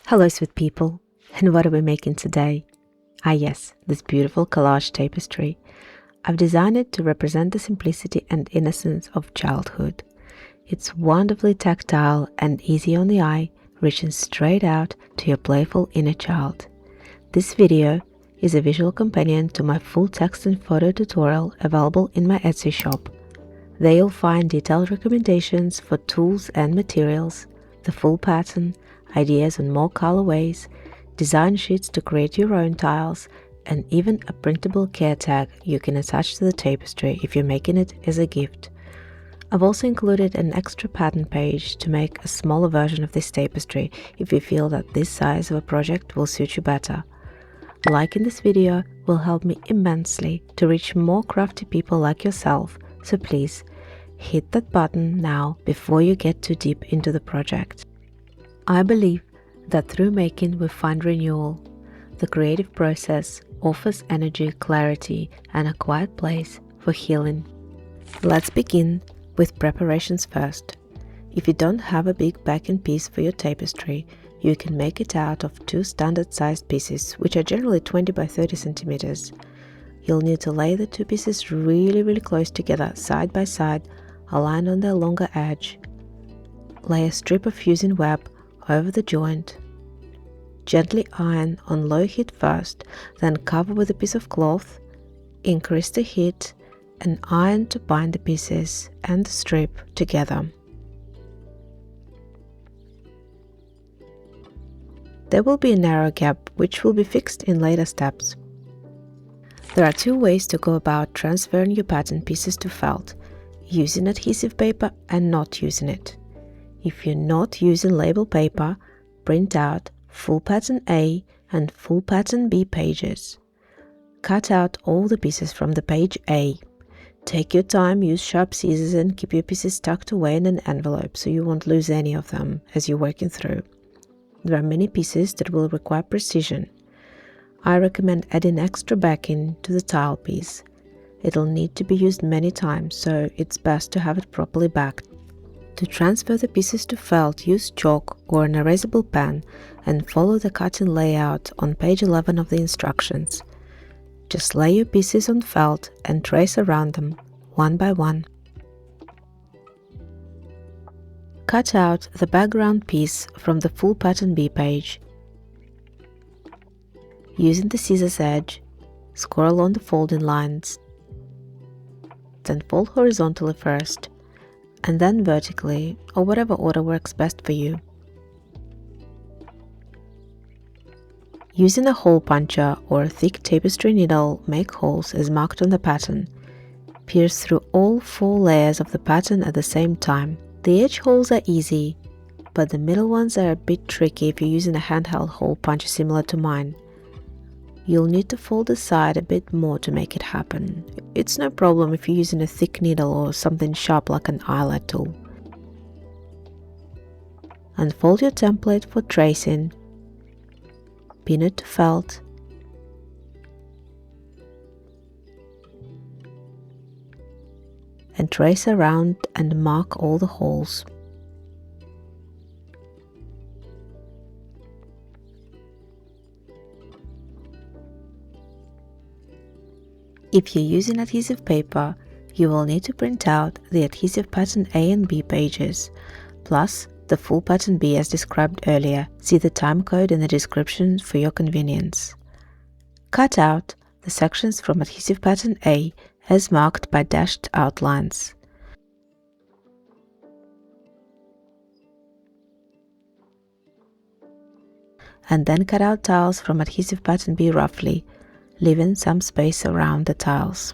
Hello sweet people, and what are we making today? Ah yes, this beautiful collage tapestry. I've designed it to represent the simplicity and innocence of childhood. It's wonderfully tactile and easy on the eye, reaching straight out to your playful inner child. This video is a visual companion to my full text and photo tutorial available in my Etsy shop. There you'll find detailed recommendations for tools and materials, the full pattern, ideas on more colorways, design sheets to create your own tiles, and even a printable care tag you can attach to the tapestry if you're making it as a gift. I've also included an extra pattern page to make a smaller version of this tapestry if you feel that this size of a project will suit you better. Liking this video will help me immensely to reach more crafty people like yourself, so please hit that button now before you get too deep into the project. I believe that through making we find renewal. The creative process offers energy, clarity, and a quiet place for healing. Let's begin with preparations first. If you don't have a big backing piece for your tapestry, you can make it out of two standard sized pieces, which are generally 20 by 30 centimeters. You'll need to lay the two pieces really close together, side by side, aligned on their longer edge. Lay a strip of fusing web over the joint. Gently iron on low heat first, then cover with a piece of cloth, increase the heat, and iron to bind the pieces and the strip together. There will be a narrow gap which will be fixed in later steps. There are two ways to go about transferring your pattern pieces to felt, using adhesive paper and not using it. If you're not using label paper, print out full pattern A and full pattern B pages. Cut out all the pieces from the page A. Take your time, use sharp scissors and keep your pieces tucked away in an envelope so you won't lose any of them as you're working through. There are many pieces that will require precision. I recommend adding extra backing to the tile piece. It'll need to be used many times, so it's best to have it properly backed. To transfer the pieces to felt, use chalk or an erasable pen and follow the cutting layout on page 11 of the instructions. Just lay your pieces on felt and trace around them, one by one. Cut out the background piece from the full pattern B page. Using the scissors edge, score along the folding lines. Then fold horizontally first, and then vertically, or whatever order works best for you. Using a hole puncher or a thick tapestry needle, make holes as marked on the pattern. Pierce through all 4 layers of the pattern at the same time. The edge holes are easy, but the middle ones are a bit tricky if you're using a handheld hole puncher similar to mine. You'll need to fold the side a bit more to make it happen. It's no problem if you're using a thick needle or something sharp like an eyelet tool. Unfold your template for tracing. Pin it to felt. And trace around and mark all the holes. If you're using adhesive paper, you will need to print out the adhesive pattern A and B pages, plus the full pattern B as described earlier. See the time code in the description for your convenience. Cut out the sections from adhesive pattern A as marked by dashed outlines. And then cut out tiles from adhesive pattern B roughly, leaving some space around the tiles.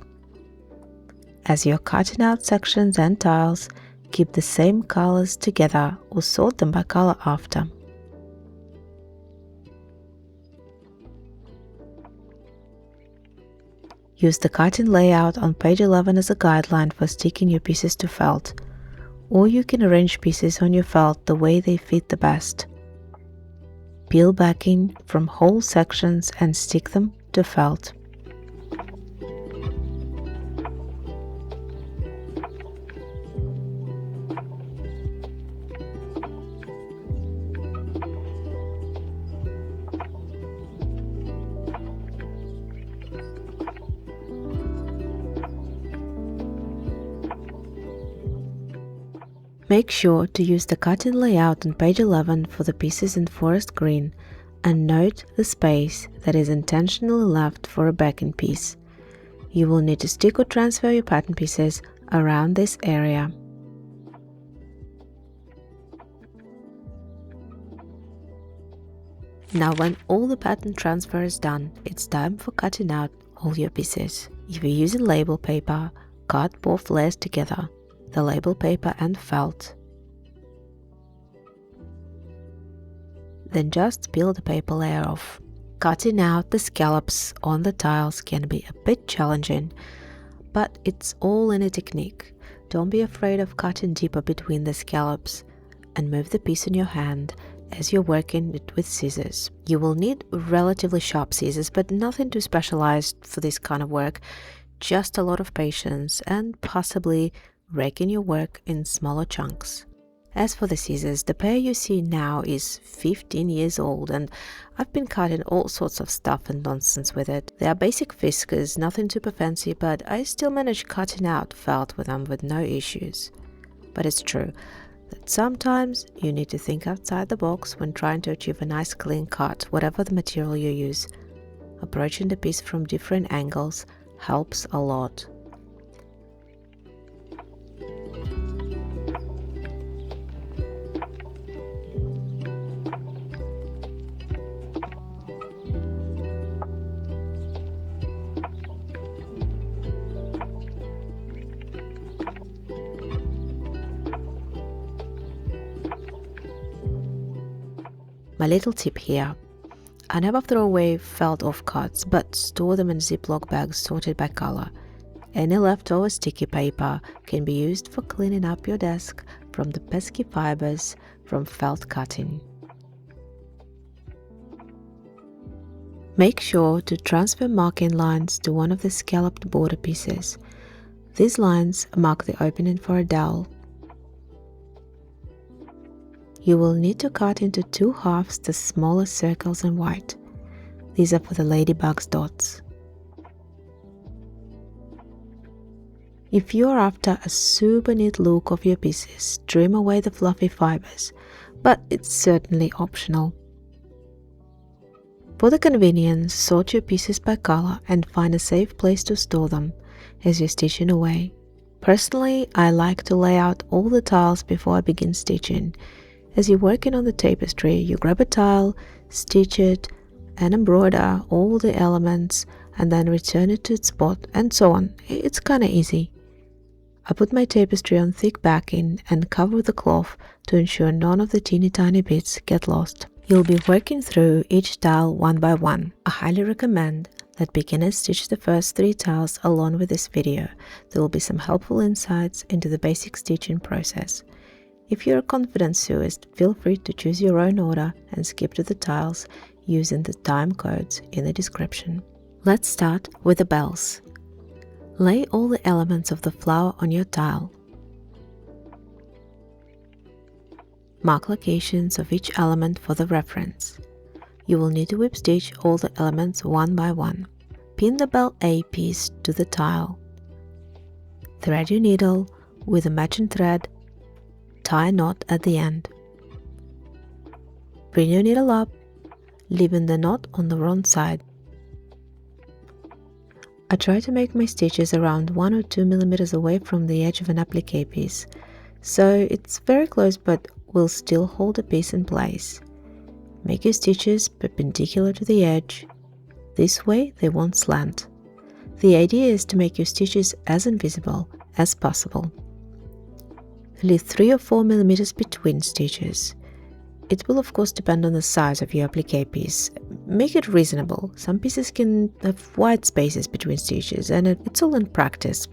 As you're cutting out sections and tiles, keep the same colors together or sort them by color after. Use the cutting layout on page 11 as a guideline for sticking your pieces to felt, or you can arrange pieces on your felt the way they fit the best. Peel backing from whole sections and stick them to felt. Make sure to use the cutting layout on page 11 for the pieces in forest green, and note the space that is intentionally left for a backing piece. You will need to stick or transfer your pattern pieces around this area. Now when all the pattern transfer is done, it's time for cutting out all your pieces. If you're using label paper, cut both layers together, the label paper and felt. Then just peel the paper layer off. Cutting out the scallops on the tiles can be a bit challenging, but it's all in a technique. Don't be afraid of cutting deeper between the scallops, and move the piece in your hand as you're working it with scissors. You will need relatively sharp scissors, but nothing too specialized for this kind of work, just a lot of patience and possibly breaking your work in smaller chunks. As for the scissors, the pair you see now is 15 years old, and I've been cutting all sorts of stuff and nonsense with it. They are basic whiskers, nothing super fancy, but I still manage cutting out felt with them with no issues. But it's true that sometimes you need to think outside the box when trying to achieve a nice clean cut, whatever the material you use. Approaching the piece from different angles helps a lot. My little tip here: I never throw away felt offcuts, but store them in Ziploc bags sorted by color. Any leftover sticky paper can be used for cleaning up your desk from the pesky fibers from felt cutting. Make sure to transfer marking lines to one of the scalloped border pieces. These lines mark the opening for a dowel. You will need to cut into 2 halves the smaller circles in white. These are for the Ladybug's dots. If you're after a super neat look of your pieces, trim away the fluffy fibers, but it's certainly optional. For the convenience, sort your pieces by color and find a safe place to store them as you're stitching away. Personally, I like to lay out all the tiles before I begin stitching. As you're working on the tapestry, you grab a tile, stitch it, and embroider all the elements, and then return it to its spot, and so on. It's kinda easy. I put my tapestry on thick backing and cover the cloth to ensure none of the teeny tiny bits get lost. You'll be working through each tile one by one. I highly recommend that beginners stitch the first 3 tiles along with this video. There will be some helpful insights into the basic stitching process. If you're a confident sewist, feel free to choose your own order and skip to the tiles using the time codes in the description. Let's start with the bells. Lay all the elements of the flower on your tile. Mark locations of each element for the reference. You will need to whip stitch all the elements one by one. Pin the bell A piece to the tile. Thread your needle with a matching thread. Tie a knot at the end. Bring your needle up, leaving the knot on the wrong side. I try to make my stitches around 1 or 2 millimeters away from the edge of an applique piece, so it's very close but will still hold the piece in place. Make your stitches perpendicular to the edge. This way they won't slant. The idea is to make your stitches as invisible as possible. Leave 3 or 4 millimeters between stitches. It will of course depend on the size of your applique piece. Make it reasonable. Some pieces can have wide spaces between stitches, and it's all in practice.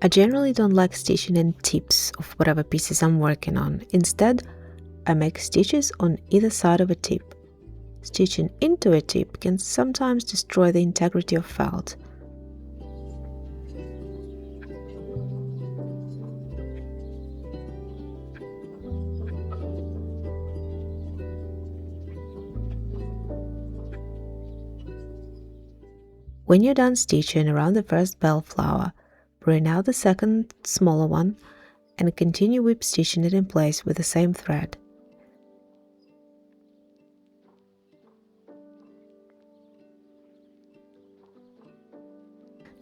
I generally don't like stitching in tips of whatever pieces I'm working on. Instead, I make stitches on either side of a tip. Stitching into a tip can sometimes destroy the integrity of felt. When you're done stitching around the first bellflower, bring out the second smaller one and continue whip stitching it in place with the same thread.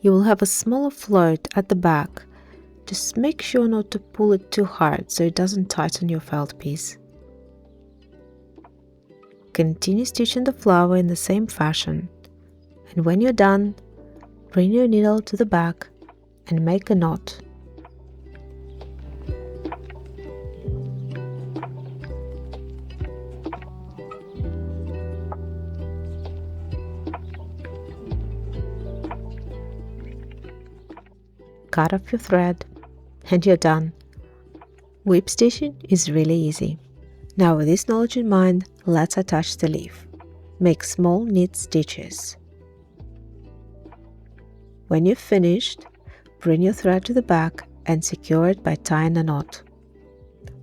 You will have a smaller float at the back. Just make sure not to pull it too hard so it doesn't tighten your felt piece. Continue stitching the flower in the same fashion, and when you're done, bring your needle to the back and make a knot. Cut off your thread and you're done. Whip stitching is really easy. Now with this knowledge in mind, let's attach the leaf. Make small knit stitches. When you've finished, bring your thread to the back and secure it by tying a knot.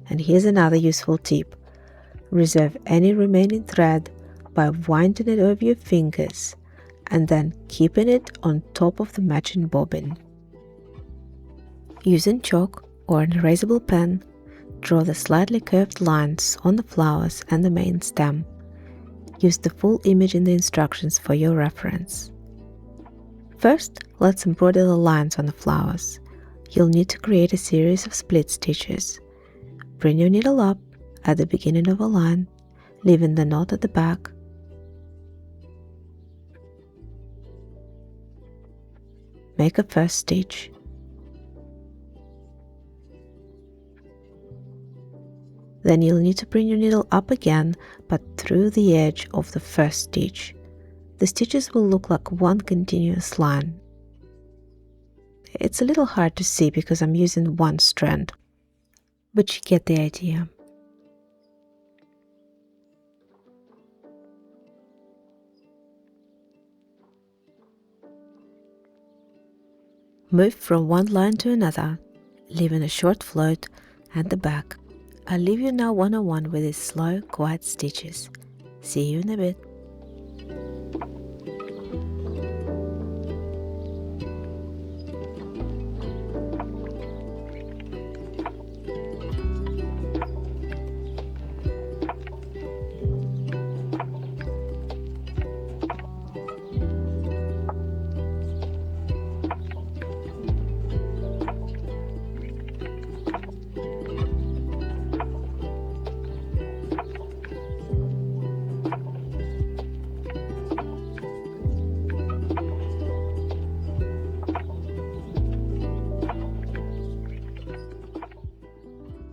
And here's another useful tip. Reserve any remaining thread by winding it over your fingers and then keeping it on top of the matching bobbin. Using chalk or an erasable pen, draw the slightly curved lines on the flowers and the main stem. Use the full image in the instructions for your reference. First, let's embroider the lines on the flowers. You'll need to create a series of split stitches. Bring your needle up at the beginning of a line, leaving the knot at the back. Make a first stitch. Then you'll need to bring your needle up again, but through the edge of the first stitch. The stitches will look like one continuous line. It's a little hard to see because I'm using one strand, but you get the idea. Move from one line to another, leaving a short float at the back. I'll leave you now one-on-one with these slow, quiet stitches. See you in a bit.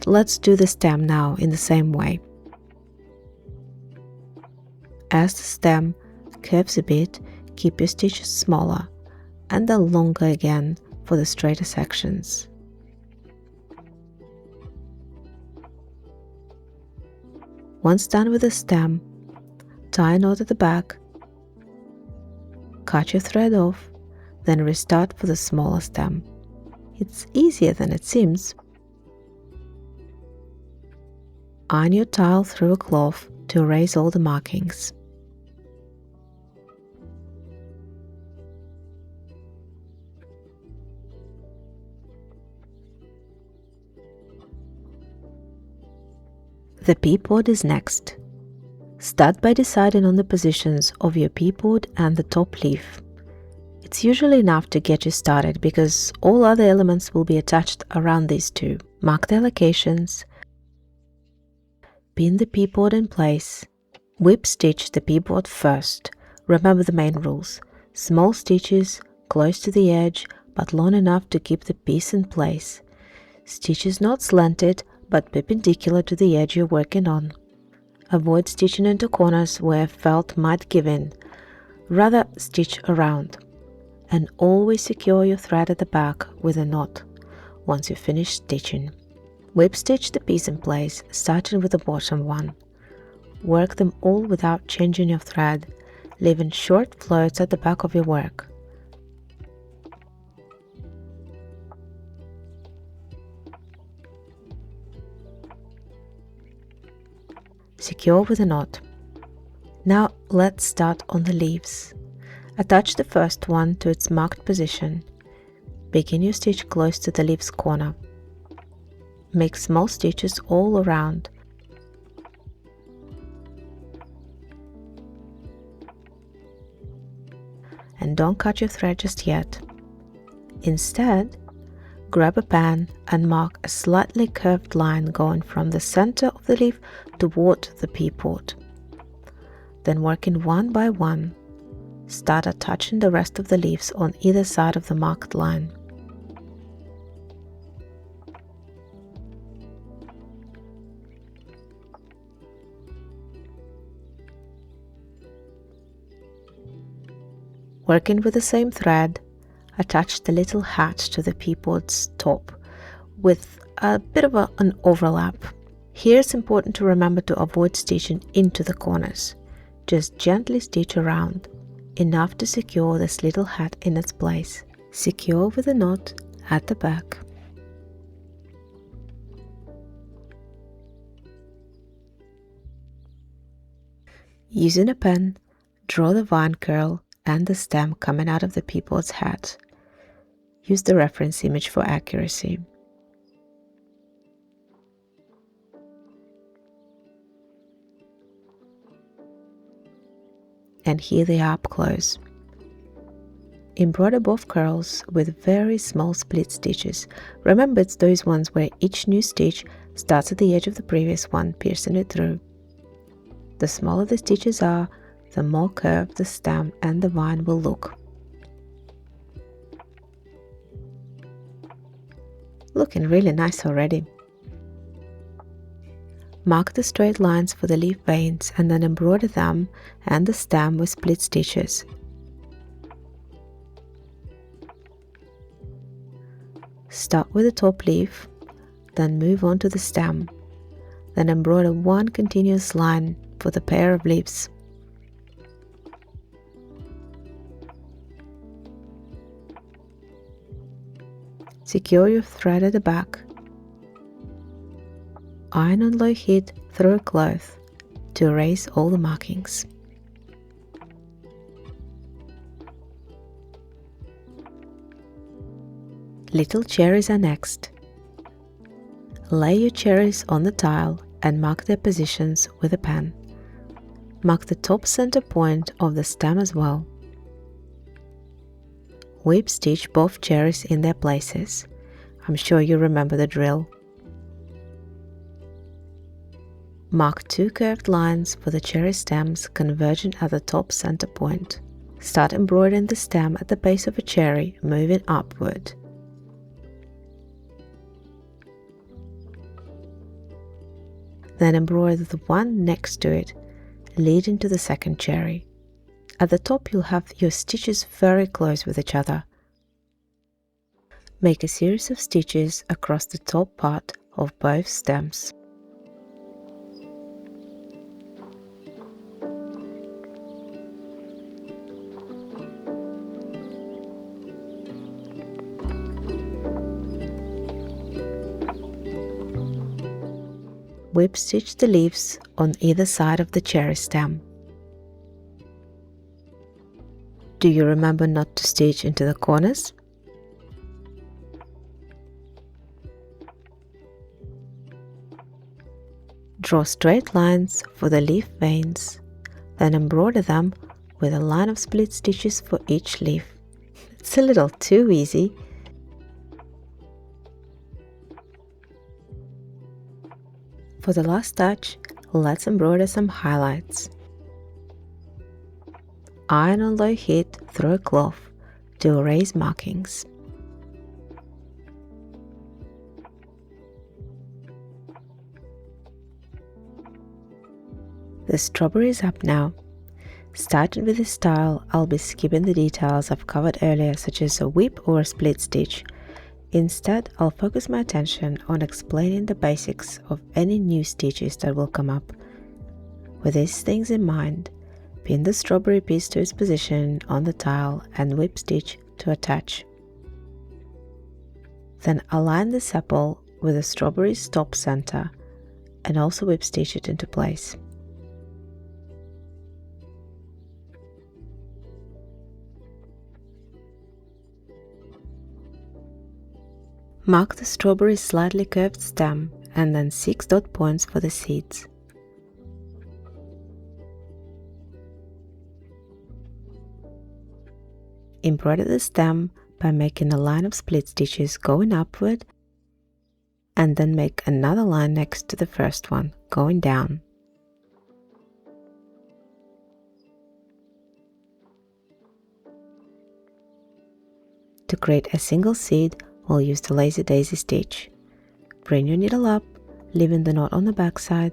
Let's do the stem now in the same way. As the stem curves a bit, keep your stitches smaller and then longer again for the straighter sections. Once done with the stem, tie a knot at the back, cut your thread off, then restart for the smaller stem. It's easier than it seems. Iron your tile through a cloth to erase all the markings. The peapod is next. Start by deciding on the positions of your peapod and the top leaf. It's usually enough to get you started because all other elements will be attached around these two. Mark their locations. Pin the peapod in place. Whip stitch the peapod first. Remember the main rules. Small stitches close to the edge but long enough to keep the piece in place. Stitches not slanted but perpendicular to the edge you're working on. Avoid stitching into corners where felt might give in. Rather stitch around. And always secure your thread at the back with a knot once you finish stitching. Whip stitch the piece in place, starting with the bottom one. Work them all without changing your thread, leaving short floats at the back of your work. Secure with a knot. Now let's start on the leaves. Attach the first one to its marked position. Begin your stitch close to the leaf's corner. Make small stitches all around. And don't cut your thread just yet. Instead, grab a pen and mark a slightly curved line going from the center of the leaf toward the peapod. Then working one by one, start attaching the rest of the leaves on either side of the marked line. Working with the same thread, attach the little hat to the peapod's top with a bit of an overlap. Here it's important to remember to avoid stitching into the corners. Just gently stitch around, enough to secure this little hat in its place. Secure with a knot at the back. Using a pen, draw the vine curl and the stem coming out of the peapod's hat. Use the reference image for accuracy. And here they are up close. Embroider both curls with very small split stitches. Remember, it's those ones where each new stitch starts at the edge of the previous one, piercing it through. The smaller the stitches are, the more curved the stem and the vine will look. Looking really nice already. Mark the straight lines for the leaf veins and then embroider them and the stem with split stitches. Start with the top leaf, then move on to the stem, then embroider one continuous line for the pair of leaves. Secure your thread at the back. Iron on low heat through a cloth to erase all the markings. Little cherries are next. Lay your cherries on the tile and mark their positions with a pen. Mark the top center point of the stem as well. Whip stitch both cherries in their places. I'm sure you remember the drill. Mark two curved lines for the cherry stems converging at the top center point. Start embroidering the stem at the base of a cherry, moving upward. Then embroider the one next to it, leading to the second cherry. At the top you'll have your stitches very close with each other. Make a series of stitches across the top part of both stems. Whip stitch the leaves on either side of the cherry stem. Do you remember not to stitch into the corners? Draw straight lines for the leaf veins, then embroider them with a line of split stitches for each leaf. It's a little too easy. For the last touch, let's embroider some highlights. Iron on low heat through a cloth to erase markings. The strawberry is up now. Starting with this style, I'll be skipping the details I've covered earlier, such as a whip or a split stitch. Instead, I'll focus my attention on explaining the basics of any new stitches that will come up. With these things in mind, pin the strawberry piece to its position on the tile and whip stitch to attach. Then align the sepal with the strawberry's top center and also whip stitch it into place. Mark the strawberry slightly curved stem and then 6 dot points for the seeds. Embroider the stem by making a line of split stitches going upward and then make another line next to the first one going down. To create a single seed, we'll use the lazy daisy stitch. Bring your needle up, leaving the knot on the back side.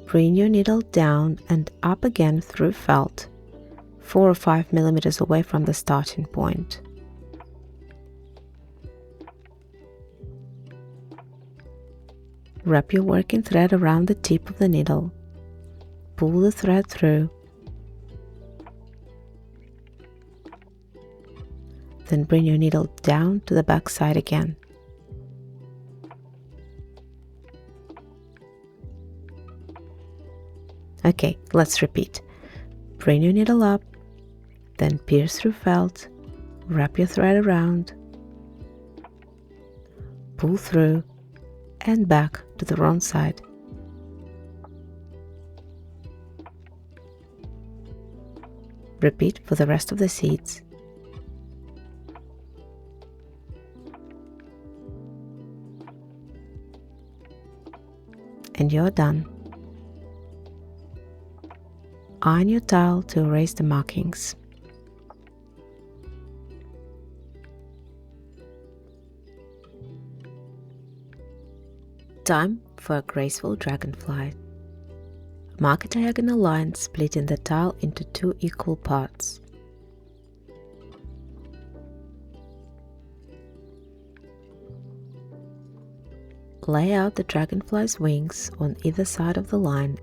Bring your needle down and up again through felt, 4 or 5 millimeters away from the starting point. Wrap your working thread around the tip of the needle. Pull the thread through. Then bring your needle down to the back side again. Okay, let's repeat. Bring your needle up, then pierce through felt, wrap your thread around, pull through, and back to the wrong side. Repeat for the rest of the seeds. And you're done. Iron your towel to erase the markings. Time for a graceful dragonfly. Mark a diagonal line splitting the tile into 2 equal parts. Lay out the dragonfly's wings on either side of the line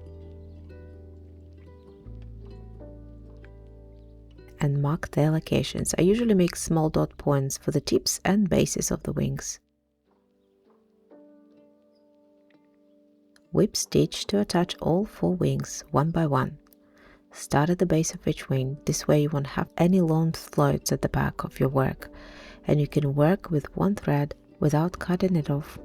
and mark their locations. I usually make small dot points for the tips and bases of the wings. Whip stitch to attach all 4 wings one by one. Start at the base of each wing. This way you won't have any long floats at the back of your work, and you can work with one thread without cutting it off.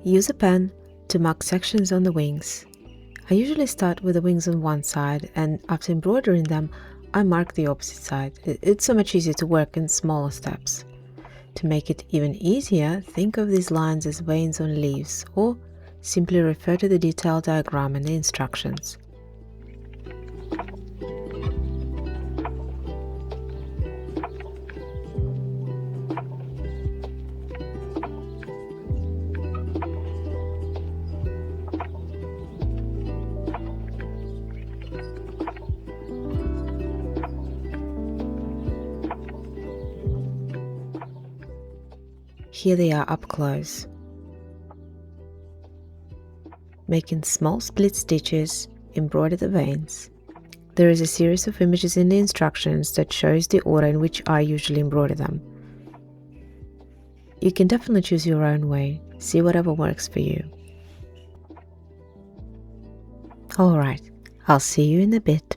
Use a pen to mark sections on the wings. I usually start with the wings on one side, and after embroidering them, I mark the opposite side. It's so much easier to work in smaller steps. To make it even easier, think of these lines as veins on leaves, or simply refer to the detail diagram in the instructions. Here they are up close. Making small split stitches, embroider the veins. There is a series of images in the instructions that shows the order in which I usually embroider them. You can definitely choose your own way, see whatever works for you. Alright, I'll see you in a bit.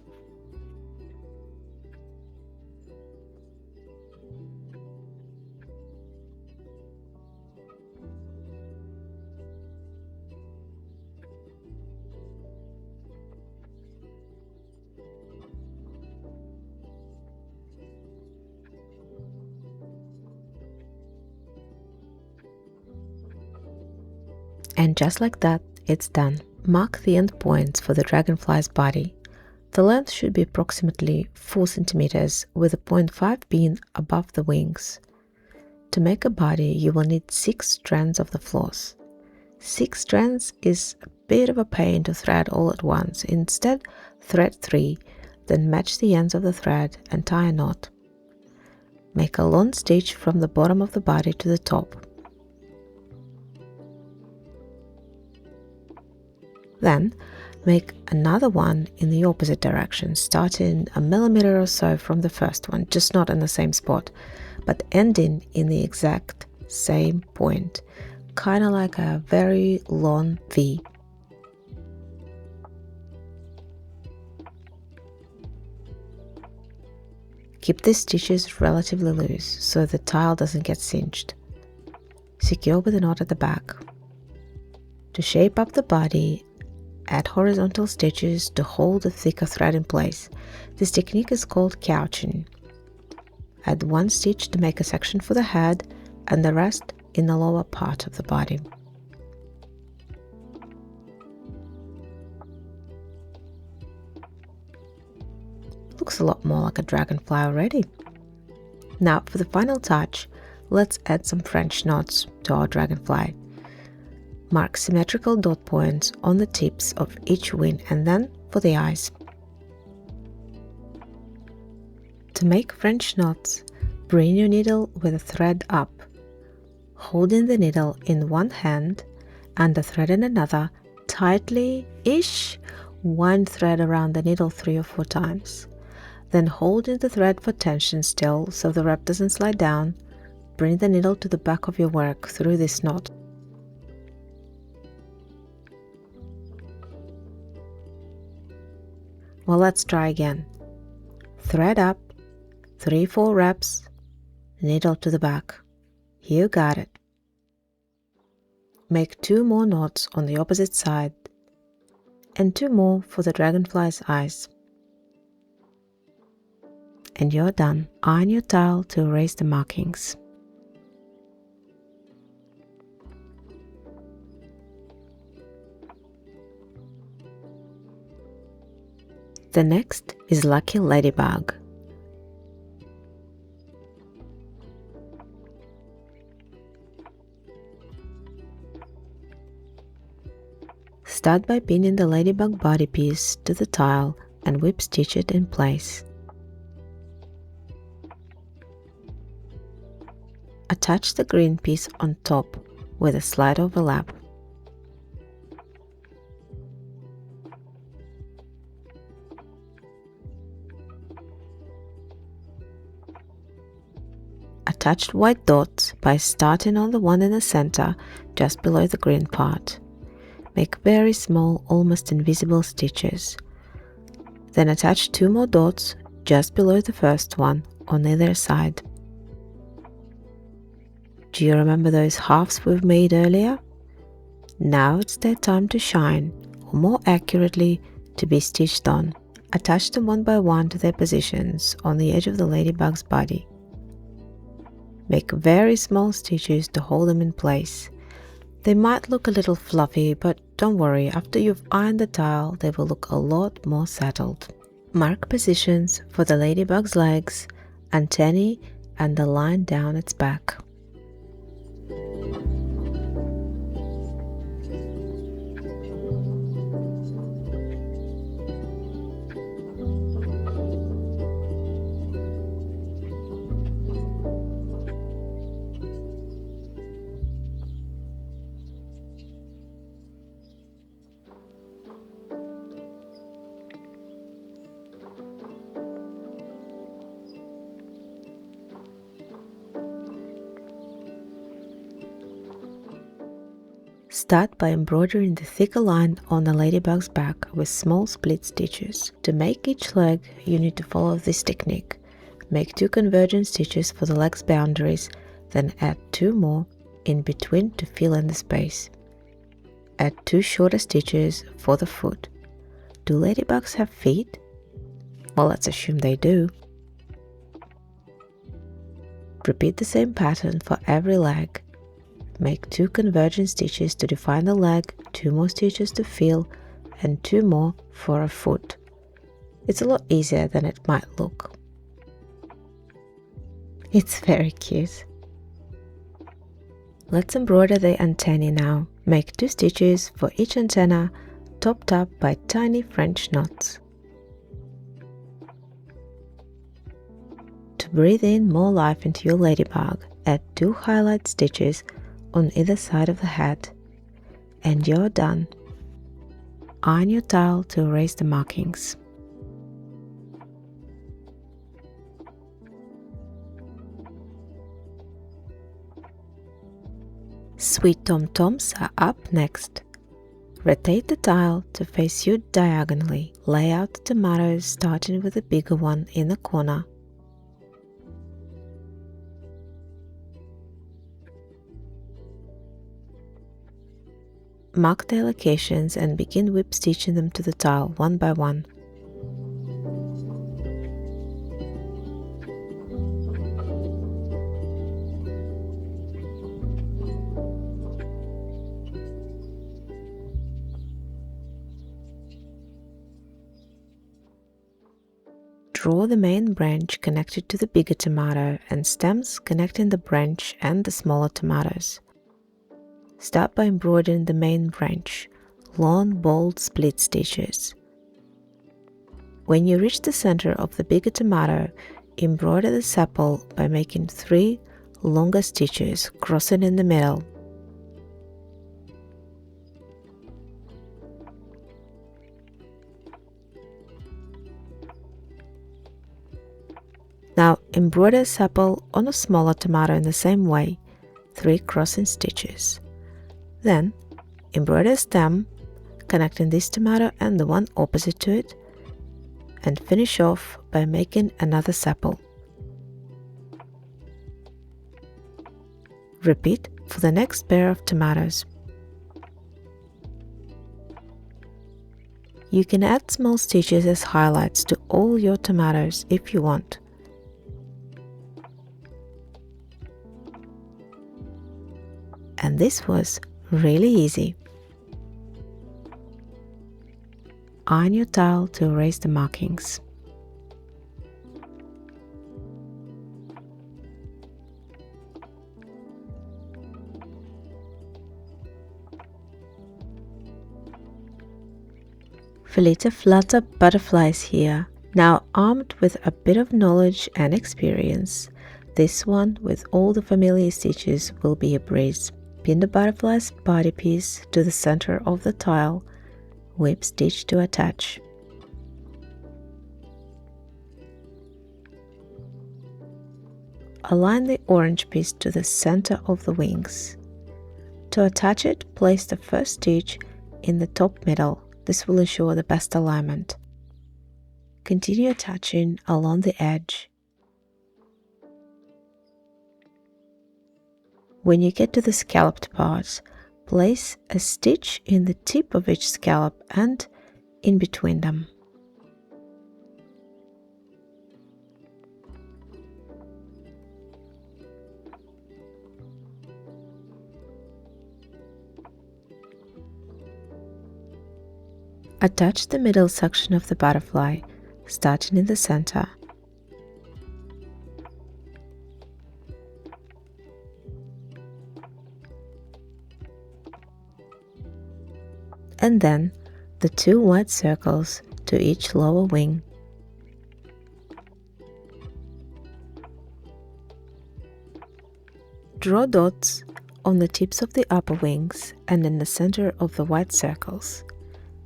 And just like that, it's done. Mark the end points for the dragonfly's body. The length should be approximately 4 centimeters, with a 0.5 being above the wings. To make a body, you will need 6 strands of the floss. 6 strands is a bit of a pain to thread all at once. Instead, thread 3, then match the ends of the thread and tie a knot. Make a long stitch from the bottom of the body to the top. Then, make another one in the opposite direction, starting a millimeter or so from the first one, just not in the same spot, but ending in the exact same point. kind of like a very long V. Keep the stitches relatively loose so the tile doesn't get cinched. Secure with a knot at the back. To shape up the body, add horizontal stitches to hold the thicker thread in place. This technique is called couching. Add one stitch to make a section for the head and the rest in the lower part of the body. Looks a lot more like a dragonfly already. Now for the final touch, let's add some French knots to our dragonfly. Mark symmetrical dot points on the tips of each wing and then for the eyes. To make French knots, bring your needle with a thread up, holding the needle in one hand and the thread in another, tightly-ish, wind thread around the needle 3 or 4 times. Then holding the thread for tension still so the wrap doesn't slide down, bring the needle to the back of your work through this knot. Well, let's try again. Thread up, 3-4 wraps, needle to the back. You got it. Make 2 more knots on the opposite side and 2 more for the dragonfly's eyes. And you're done. Iron your tile to erase the markings. The next is Lucky Ladybug. Start by pinning the ladybug body piece to the tile and whip stitch it in place. Attach the green piece on top with a slight overlap. Attach white dots by starting on the one in the center just below the green part. Make very small, almost invisible stitches. Then attach 2 more dots just below the first one on either side. Do you remember those halves we've made earlier? Now it's their time to shine, or more accurately, to be stitched on. Attach them one by one to their positions on the edge of the ladybug's body. Make very small stitches to hold them in place. They might look a little fluffy, but don't worry, after you've ironed the tile, they will look a lot more settled. Mark positions for the ladybug's legs, antennae, and the line down its back. Start by embroidering the thicker line on the ladybug's back with small split stitches. To make each leg, you need to follow this technique. Make 2 convergent stitches for the leg's boundaries, then add 2 more in between to fill in the space. Add 2 shorter stitches for the foot. Do ladybugs have feet? Well, let's assume they do. Repeat the same pattern for every leg. Make 2 convergent stitches to define the leg, 2 more stitches to fill, and 2 more for a foot. It's a lot easier than it might look. It's very cute. Let's embroider the antennae now. Make 2 stitches for each antenna, topped up by tiny French knots. To breathe in more life into your ladybug, add 2 highlight stitches on either side of the head, and you're done. Iron your tile to erase the markings. Sweet tom-toms are up next. Rotate the tile to face you diagonally. Lay out the tomatoes starting with the bigger one in the corner. Mark their locations and begin whip stitching them to the tile one by one. Draw the main branch connected to the bigger tomato and stems connecting the branch and the smaller tomatoes. Start by embroidering the main branch, long, bold split stitches. When you reach the center of the bigger tomato, embroider the sepal by making 3 longer stitches crossing in the middle. Now embroider a sepal on a smaller tomato in the same way, 3 crossing stitches. Then embroider a stem, connecting this tomato and the one opposite to it, and finish off by making another sepal. Repeat for the next pair of tomatoes. You can add small stitches as highlights to all your tomatoes if you want. And this was really easy. Iron your tile to erase the markings. Fillet flutter butterflies here. Now armed with a bit of knowledge and experience, this one with all the familiar stitches will be a breeze. Pin the butterfly's body piece to the center of the tile, whip stitch to attach. Align the orange piece to the center of the wings. To attach it, place the first stitch in the top middle. This will ensure the best alignment. Continue attaching along the edge. When you get to the scalloped parts, place a stitch in the tip of each scallop and in between them. Attach the middle section of the butterfly, starting in the center. And then the 2 white circles to each lower wing. Draw dots on the tips of the upper wings and in the center of the white circles.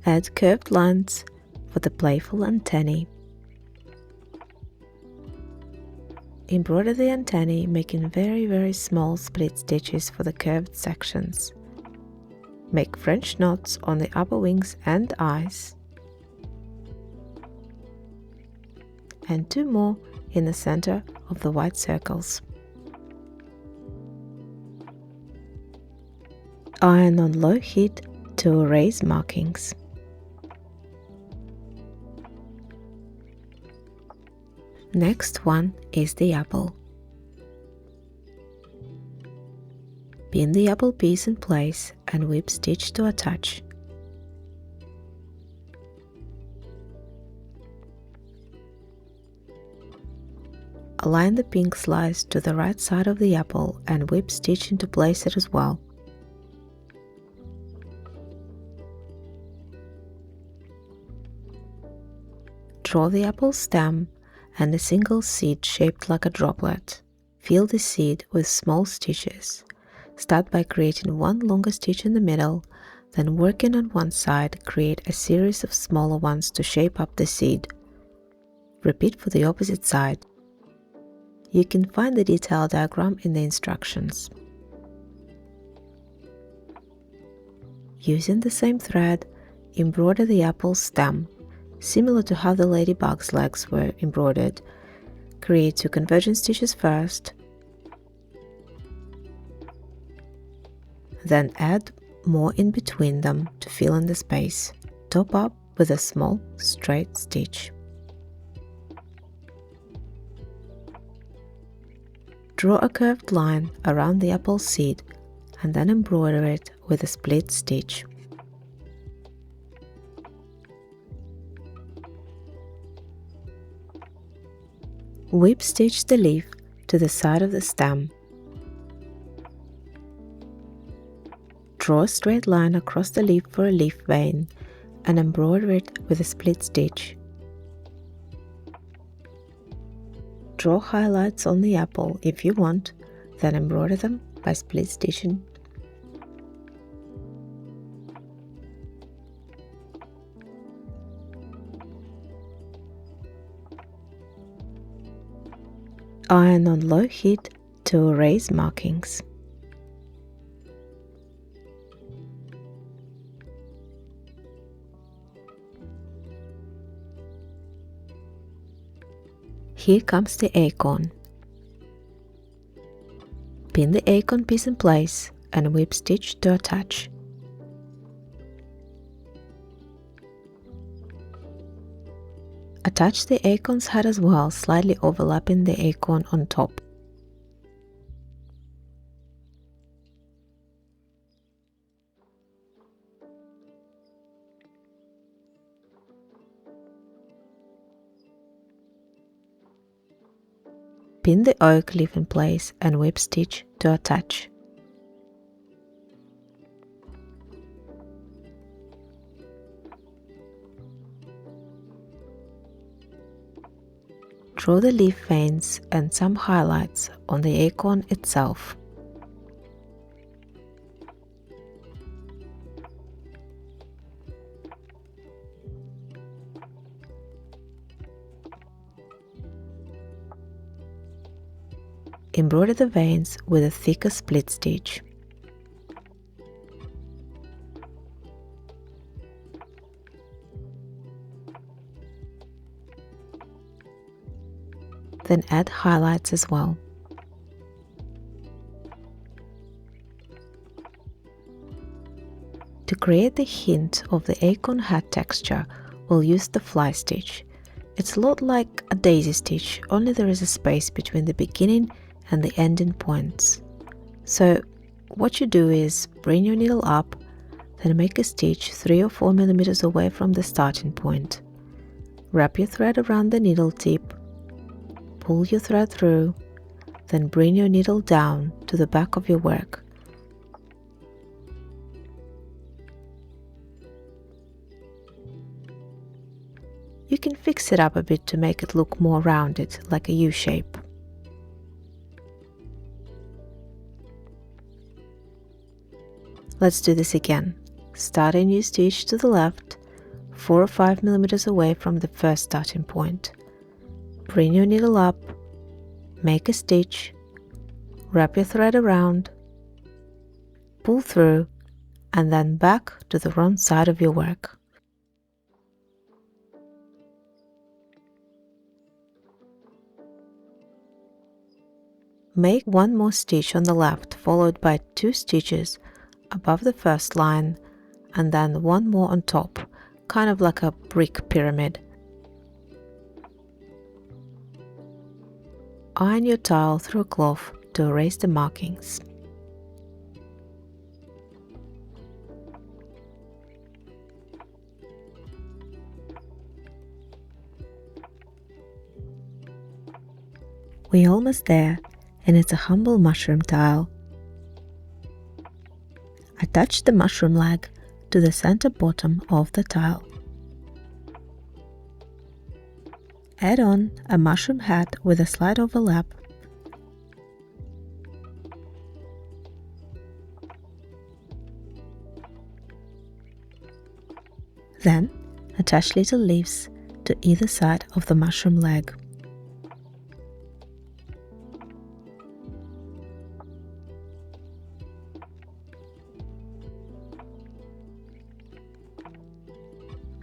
Add curved lines for the playful antennae. Embroider the antennae, making very small split stitches for the curved sections. Make French knots on the upper wings and eyes, and 2 more in the center of the white circles. Iron on low heat to erase markings. Next one is the apple. Pin the apple piece in place and whip stitch to attach. Align the pink slice to the right side of the apple and whip stitch into place it as well. Draw the apple stem and a single seed shaped like a droplet. Fill the seed with small stitches. Start by creating 1 longer stitch in the middle, then working on one side, create a series of smaller ones to shape up the seed. Repeat for the opposite side. You can find the detail diagram in the instructions. Using the same thread, embroider the apple stem, similar to how the ladybug's legs were embroidered. Create 2 converging stitches first, then add more in between them to fill in the space. Top up with a small straight stitch. Draw a curved line around the apple seed and then embroider it with a split stitch. Whip stitch the leaf to the side of the stem. Draw a straight line across the leaf for a leaf vein and embroider it with a split stitch. Draw highlights on the apple if you want, then embroider them by split stitching. Iron on low heat to erase markings. Here comes the acorn. Pin the acorn piece in place and whip stitch to attach. Attach the acorn's head as well, slightly overlapping the acorn on top. Pin the oak leaf in place and whip stitch to attach. Draw the leaf veins and some highlights on the acorn itself. Embroider the veins with a thicker split stitch. Then add highlights as well. To create the hint of the acorn hat texture, we'll use the fly stitch. It's a lot like a daisy stitch, only there is a space between the beginning and the ending points. So what you do is bring your needle up, then make a stitch 3 or 4 millimeters away from the starting point. Wrap your thread around the needle tip, pull your thread through, then bring your needle down to the back of your work. You can fix it up a bit to make it look more rounded, like a U shape. Let's do this again. Start a new stitch to the left, 4 or 5 millimeters away from the first starting point. Bring your needle up, make a stitch, wrap your thread around, pull through, and then back to the wrong side of your work. Make one more stitch on the left, followed by 2 stitches above the first line, and then one more on top, kind of like a brick pyramid. Iron your tile through a cloth to erase the markings. We're almost there, and it's a humble mushroom tile. Attach the mushroom leg to the center bottom of the tile. Add on a mushroom hat with a slight overlap. Then attach little leaves to either side of the mushroom leg.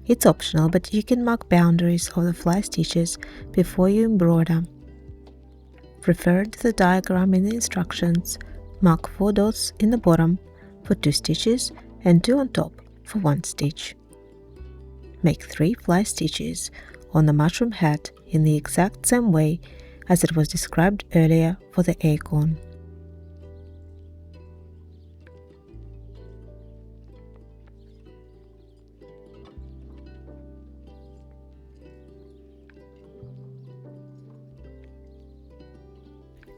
It's optional, but you can mark boundaries of the fly stitches before you embroider. Refer to the diagram in the instructions, mark 4 dots in the bottom for 2 stitches and 2 on top for 1 stitch. Make 3 fly stitches on the mushroom hat in the exact same way as it was described earlier for the acorn.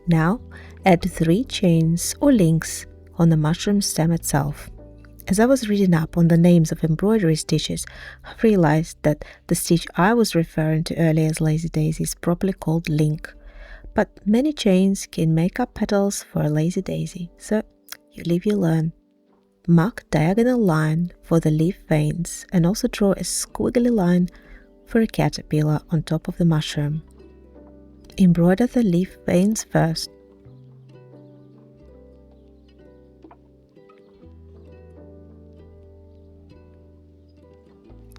Now add 3 chains or links on the mushroom stem itself. As I was reading up on the names of embroidery stitches, I realized that the stitch I was referring to earlier as lazy daisy is properly called link, but many chains can make up petals for a lazy daisy, so you live you learn. Mark diagonal line for the leaf veins and also draw a squiggly line for a caterpillar on top of the mushroom. Embroider the leaf veins first.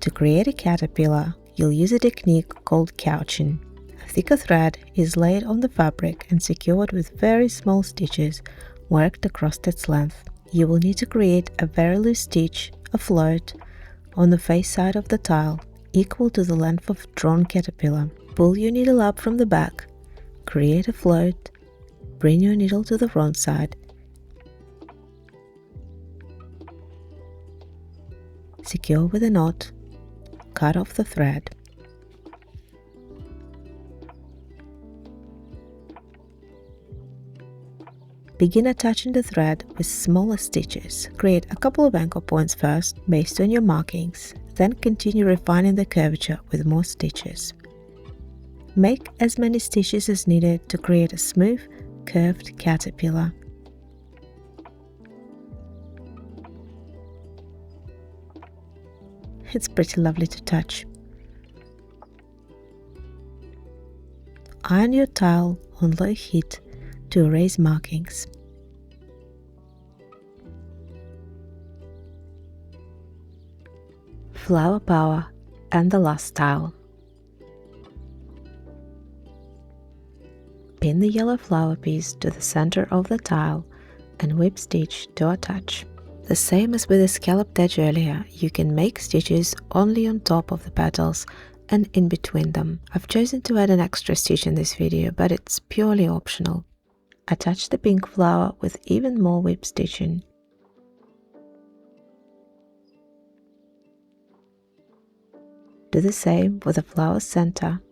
To create a caterpillar, you'll use a technique called couching. A thicker thread is laid on the fabric and secured with very small stitches worked across its length. You will need to create a very loose stitch, a float, on the face side of the tile, equal to the length of drawn caterpillar. Pull your needle up from the back, create a float, bring your needle to the front side, secure with a knot, cut off the thread. Begin attaching the thread with smaller stitches. Create a couple of anchor points first based on your markings, then continue refining the curvature with more stitches. Make as many stitches as needed to create a smooth, curved caterpillar. It's pretty lovely to touch. Iron your tile on low heat to erase markings. Flower power and the last tile. Pin the yellow flower piece to the center of the tile and whip stitch to attach. The same as with the scalloped edge earlier, you can make stitches only on top of the petals and in between them. I've chosen to add an extra stitch in this video, but it's purely optional. Attach the pink flower with even more whip stitching. Do the same with the flower's center.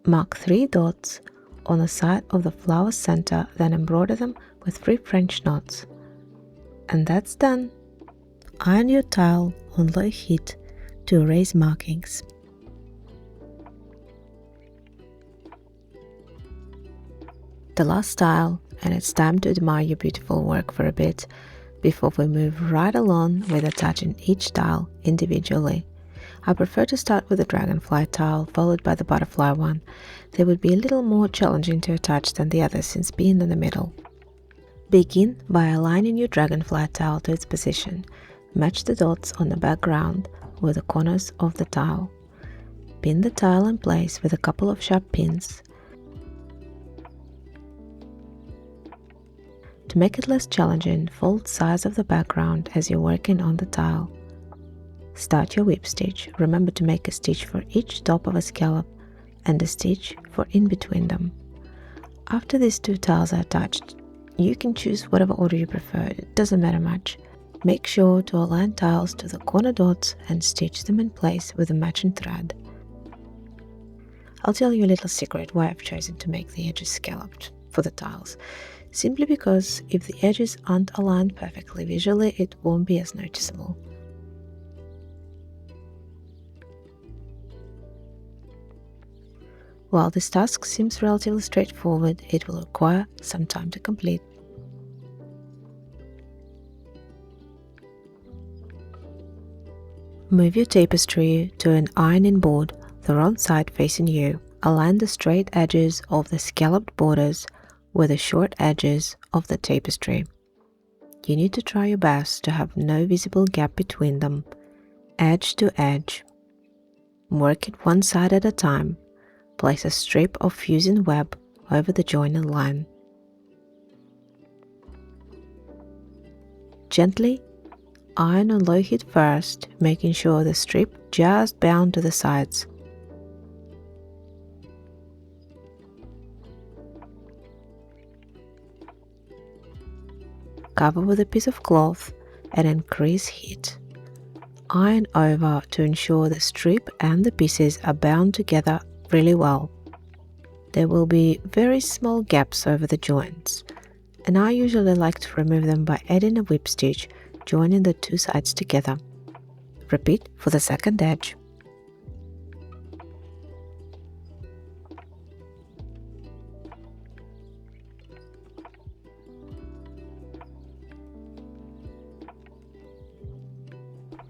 Mark 3 dots on the side of the flower's center, then embroider them with 3 French knots. And that's done. Iron your tile on low heat to erase markings. The last tile, and it's time to admire your beautiful work for a bit before we move right along with attaching each tile individually. I prefer to start with the dragonfly tile followed by the butterfly one. They would be a little more challenging to attach than the others since being in the middle. Begin by aligning your dragonfly tile to its position. Match the dots on the background with the corners of the tile. Pin the tile in place with a couple of sharp pins. To make it less challenging, fold sides of the background as you're working on the tile. Start your whip stitch. Remember to make a stitch for each top of a scallop and a stitch for in between them. After these 2 tiles are attached, you can choose whatever order you prefer, it doesn't matter much. Make sure to align tiles to the corner dots and stitch them in place with a matching thread. I'll tell you a little secret why I've chosen to make the edges scalloped for the tiles. Simply because if the edges aren't aligned perfectly visually, it won't be as noticeable. While this task seems relatively straightforward, it will require some time to complete. Move your tapestry to an ironing board, the wrong side facing you. Align the straight edges of the scalloped borders with the short edges of the tapestry. You need to try your best to have no visible gap between them. edge to edge. Work it one side at a time. Place a strip of fusing web over the joining line. Gently iron on low heat first, making sure the strip just bound to the sides. Cover with a piece of cloth and increase heat. Iron over to ensure the strip and the pieces are bound together really well. There will be very small gaps over the joints, and I usually like to remove them by adding a whip stitch, joining the two sides together. Repeat for the second edge.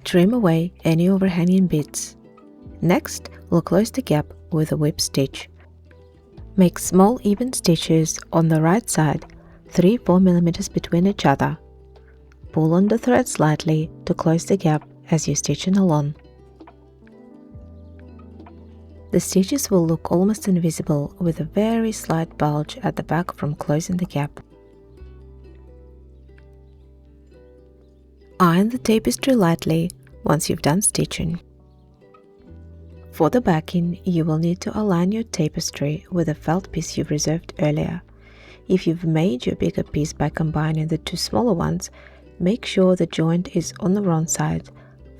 Trim away any overhanging bits. Next, we'll close the gap with a whip stitch. Make small even stitches on the right side, 3-4 mm between each other. Pull on the thread slightly to close the gap as you're stitching along. The stitches will look almost invisible with a very slight bulge at the back from closing the gap. Iron the tapestry lightly once you've done stitching. For the backing, you will need to align your tapestry with the felt piece you've reserved earlier. If you've made your bigger piece by combining the two smaller ones, make sure the joint is on the wrong side,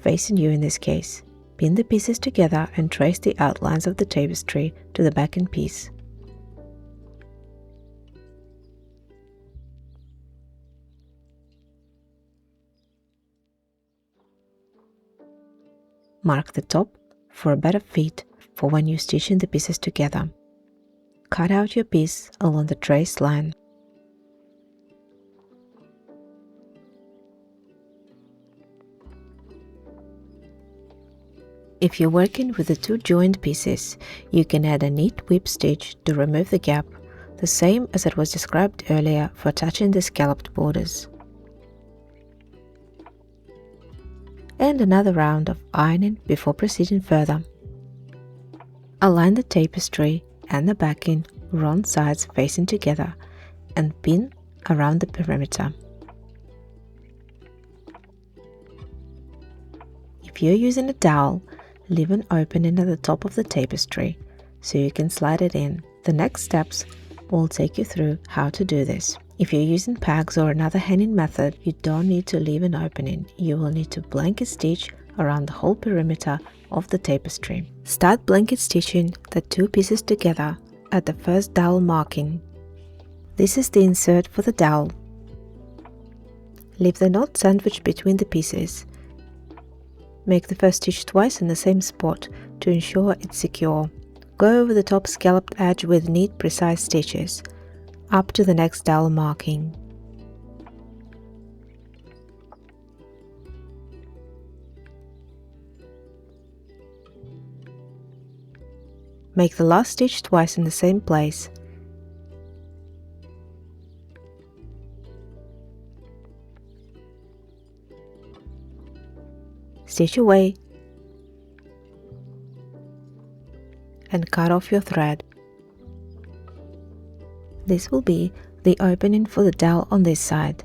facing you in this case. Pin the pieces together and trace the outlines of the tapestry to the backing piece. Mark the top for a better fit for when you're stitching the pieces together. Cut out your piece along the traced line. If you're working with the two joined pieces, you can add a neat whip stitch to remove the gap, the same as it was described earlier for attaching the scalloped borders. And another round of ironing before proceeding further. Align the tapestry and the backing wrong sides facing together and pin around the perimeter. If you're using a dowel, leave an opening at the top of the tapestry so you can slide it in. The next steps will take you through how to do this. If you're using pegs or another hanging method, you don't need to leave an opening. You will need to blanket stitch around the whole perimeter of the tapestry. Start blanket stitching the two pieces together at the first dowel marking. This is the insert for the dowel. Leave the knot sandwiched between the pieces. Make the first stitch twice in the same spot to ensure it's secure. Go over the top scalloped edge with neat, precise stitches, up to the next dowel marking. Make the last stitch twice in the same place. Stitch away and cut off your thread. This will be the opening for the dowel on this side.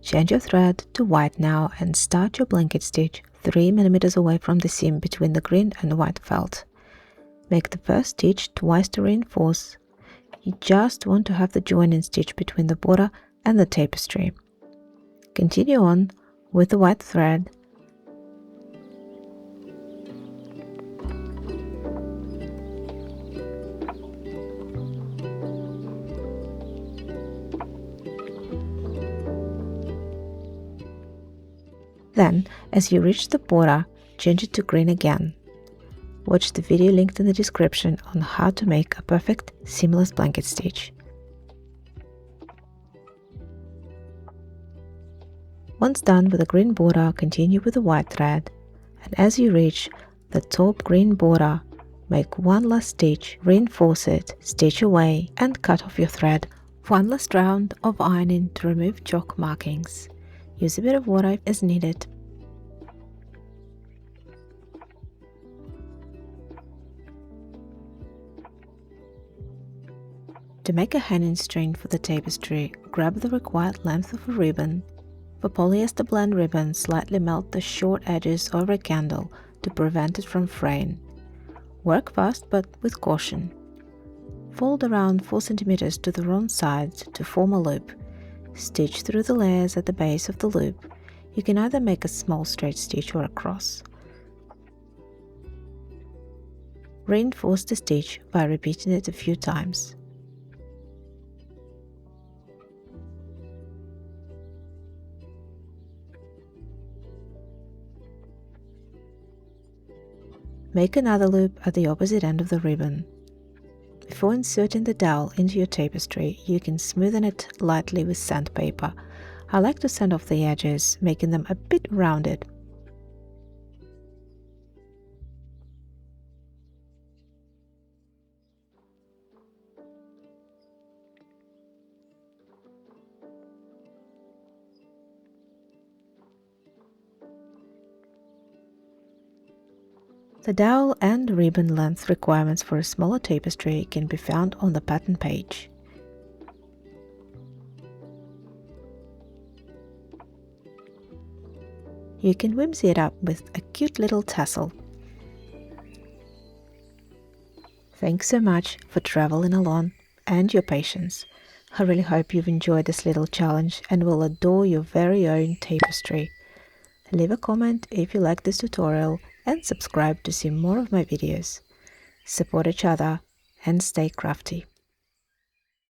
Change your thread to white now and start your blanket stitch 3 mm away from the seam between the green and white felt. Make the first stitch twice to reinforce. You just want to have the joining stitch between the border and the tapestry. Continue on with the white thread. Then, as you reach the border, change it to green again. Watch the video linked in the description on how to make a perfect seamless blanket stitch. Once done with the green border, continue with the white thread, and as you reach the top green border, make one last stitch, reinforce it, stitch away, and cut off your thread. One last round of ironing to remove chalk markings. Use a bit of water as needed. To make a hanging string for the tapestry, grab the required length of a ribbon. For polyester blend ribbon, slightly melt the short edges over a candle to prevent it from fraying. Work fast but with caution. Fold around 4 cm to the wrong sides to form a loop. Stitch through the layers at the base of the loop. You can either make a small straight stitch or a cross. Reinforce the stitch by repeating it a few times. Make another loop at the opposite end of the ribbon. Before inserting the dowel into your tapestry, you can smoothen it lightly with sandpaper. I like to sand off the edges, making them a bit rounded. The dowel and ribbon length requirements for a smaller tapestry can be found on the pattern page. You can whimsy it up with a cute little tassel. Thanks so much for traveling along and your patience. I really hope you've enjoyed this little challenge and will adore your very own tapestry. Leave a comment if you like this tutorial and subscribe to see more of my videos. Support each other and stay crafty.